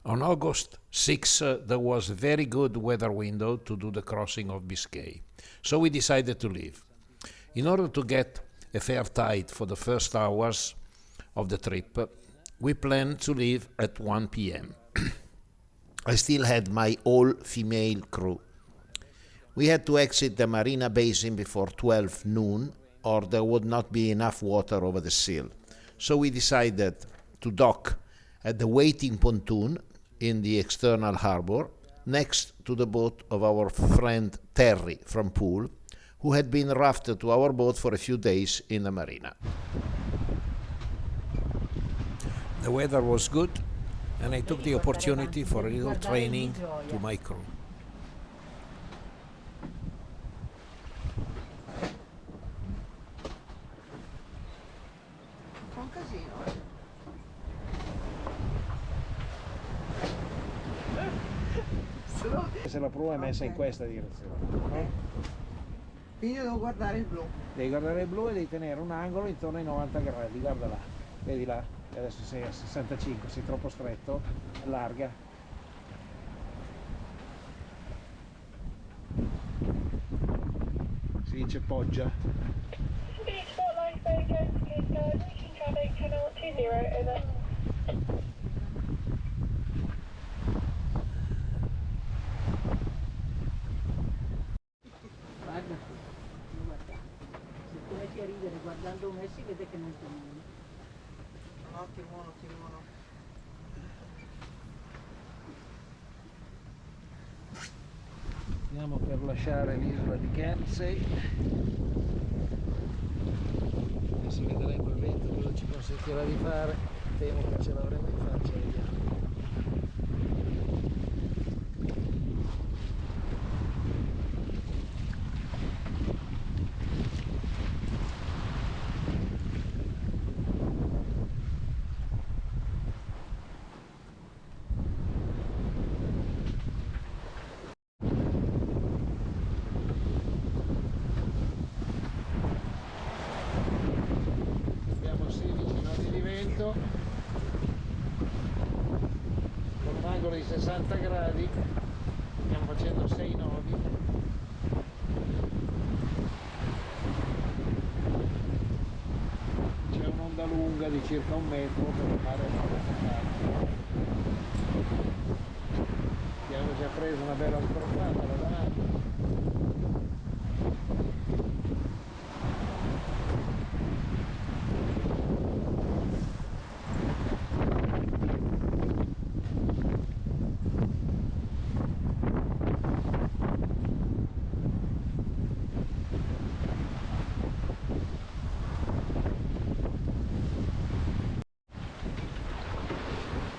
On August 6, there was a very good weather window to do the crossing of Biscay, so we decided to leave. In order to get a fair tide for the first hours of the trip, we planned to leave at 1 p.m. I still had my all-female crew. We had to exit the Marina Basin before 12 noon, or there would not be enough water over the sill. So we decided to dock at the waiting pontoon in the external harbor, next to the boat of our friend Terry from Poole, who had been rafted to our boat for a few days in the marina. The weather was good, and I took the opportunity for a little training to my crew. Se la prua è messa in questa direzione, no? Quindi io devo guardare il blu. Devi guardare il blu e devi tenere un angolo intorno ai 90 gradi, guarda là, vedi là, e adesso sei a 65, sei troppo stretto, allarga. Si dice poggia. A ridere guardando me si vede che non sta male. Ottimo, ottimo. Stiamo per lasciare l'isola di Guernsey. Adesso vedremo il vento cosa ci consentirà di fare. Temo che ce l'avremo in faccia, vediamo. Con un angolo di 60 gradi stiamo facendo 6 nodi. C'è un'onda lunga di circa 1 metro per il mare non abbiamo già preso una bella sbroccata là davanti.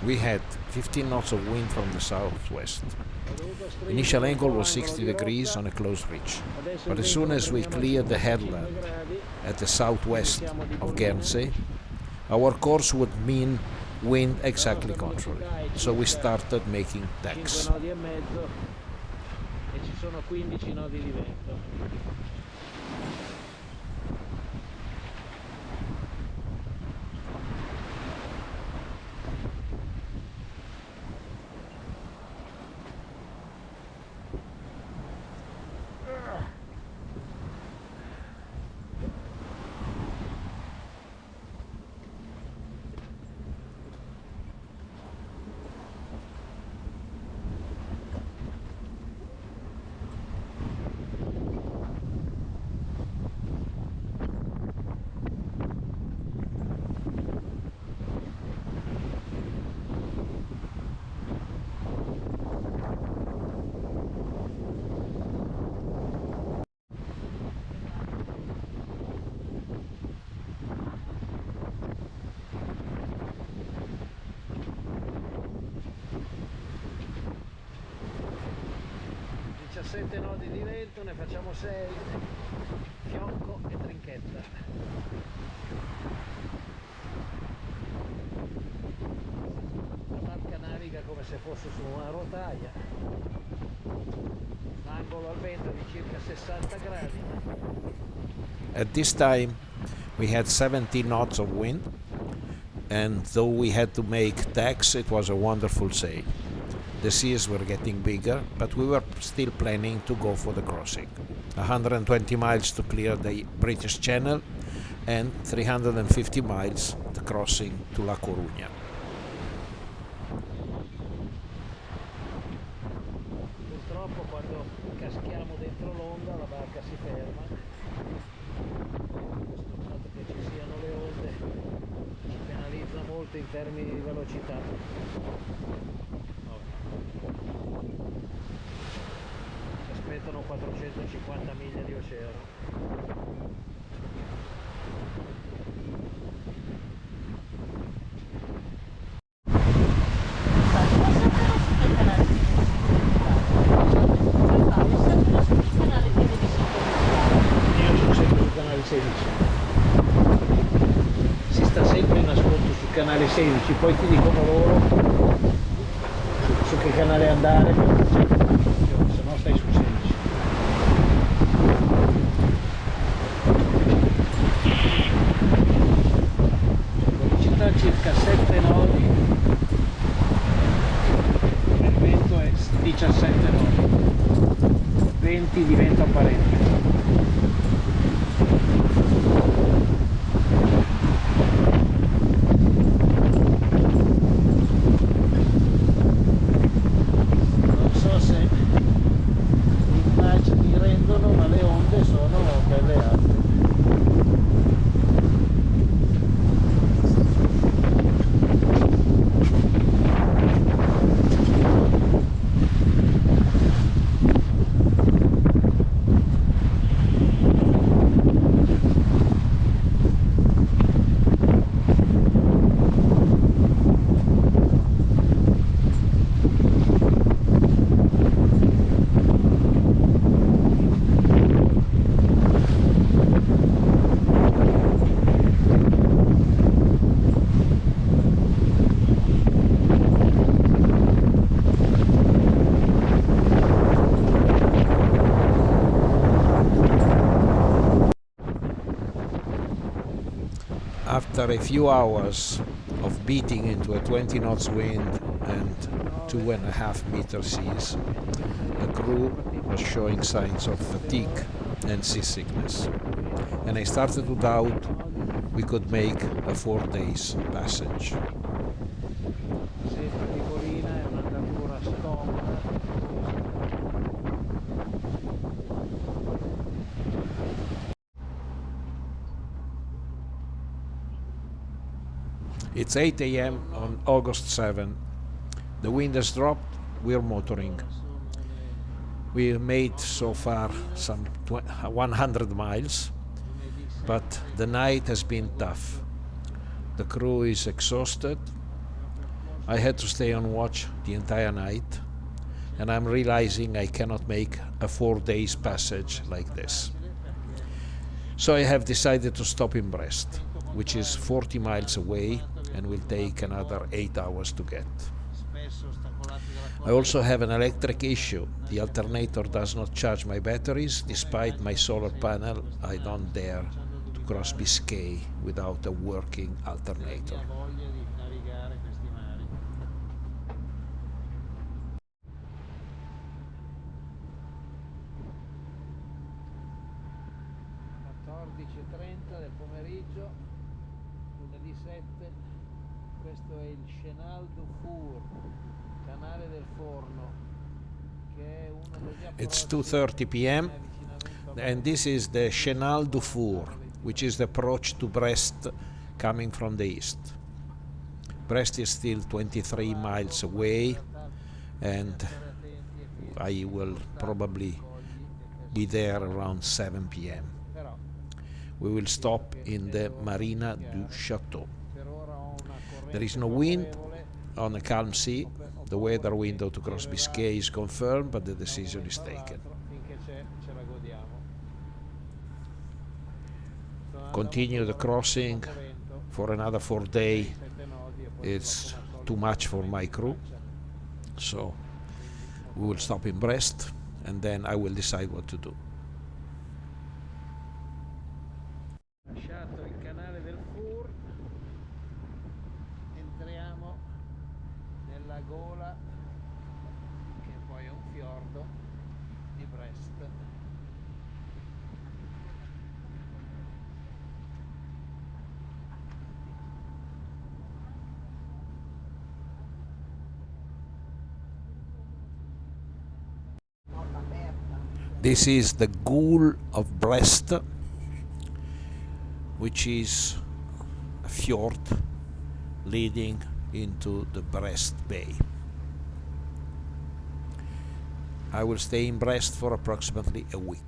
We had 15 knots of wind from the southwest. Initial angle was 60 degrees on a close reach, but as soon as we cleared the headland at the southwest of Guernsey, our course would mean wind exactly contrary, so we started making tacks. 5 nodi e mezzo e ci sono 15 nodi di vento. Sette nodi di vento, ne facciamo 6, fiocco e trinchetta. La barca naviga come se fosse su una rotaia, angolo al vento di circa 60 gradi. At this time, we had 70 knots of wind, and though we had to make tacks, it was a wonderful sail. The seas were getting bigger, but we were still planning to go for the crossing. 120 miles to clear the British Channel and 350 miles the crossing to La Coruña. Purtroppo quando caschiamo dentro l'onda la barca si ferma. Il fatto che ci siano le onde ci penalizza molto in termini di velocità. Ci aspettano 450 miglia di oceano. Io sono sempre sul canale 16. Si sta sempre in ascolto sul canale 16, poi ti dicono loro su che canale andare, se no stai sul 16. Velocità circa 7 nodi, il vento è 17 nodi, 20 diventa parecchio. Non so se le immagini rendono, ma le onde sono belle alte. After a few hours of beating into a 20 knots wind and 2.5 meter seas, the crew was showing signs of fatigue and seasickness, and I started to doubt we could make a 4 days passage. Sempre piccolina, è un'andatura scomoda. It's 8 a.m. on August 7. The wind has dropped, we're motoring. We made so far some 100 miles, but the night has been tough. The crew is exhausted. I had to stay on watch the entire night, and I'm realizing I cannot make a 4 days passage like this. So I have decided to stop in Brest, which is 40 miles away and will take another 8 hours to get. I also have an electric issue. The alternator does not charge my batteries. Despite my solar panel, I don't dare to cross Biscay without a working alternator. Del pomeriggio, lunedì 7, questo è il Chenal du Four, canale del forno, che è uno degli It's approcci 2:30 p.m. avvicinamento and this is the Chenal du Four, which is the approach to Brest coming from the east. Brest is still 23 miles away, and I will probably be there around 7 p.m. We will stop in the Marina du Château. There is no wind on a calm sea. The weather window to cross Biscay is confirmed, but the decision is taken. Continue the crossing for another 4 days. It's too much for my crew, so we will stop in Brest and then I will decide what to do. Lasciato il canale del Four, la gola, che poi è un fiordo di Brest. Porta aperta. This is the Ghoul of Brest, which is a fjord leading into the Brest Bay. I will stay in Brest for approximately a week.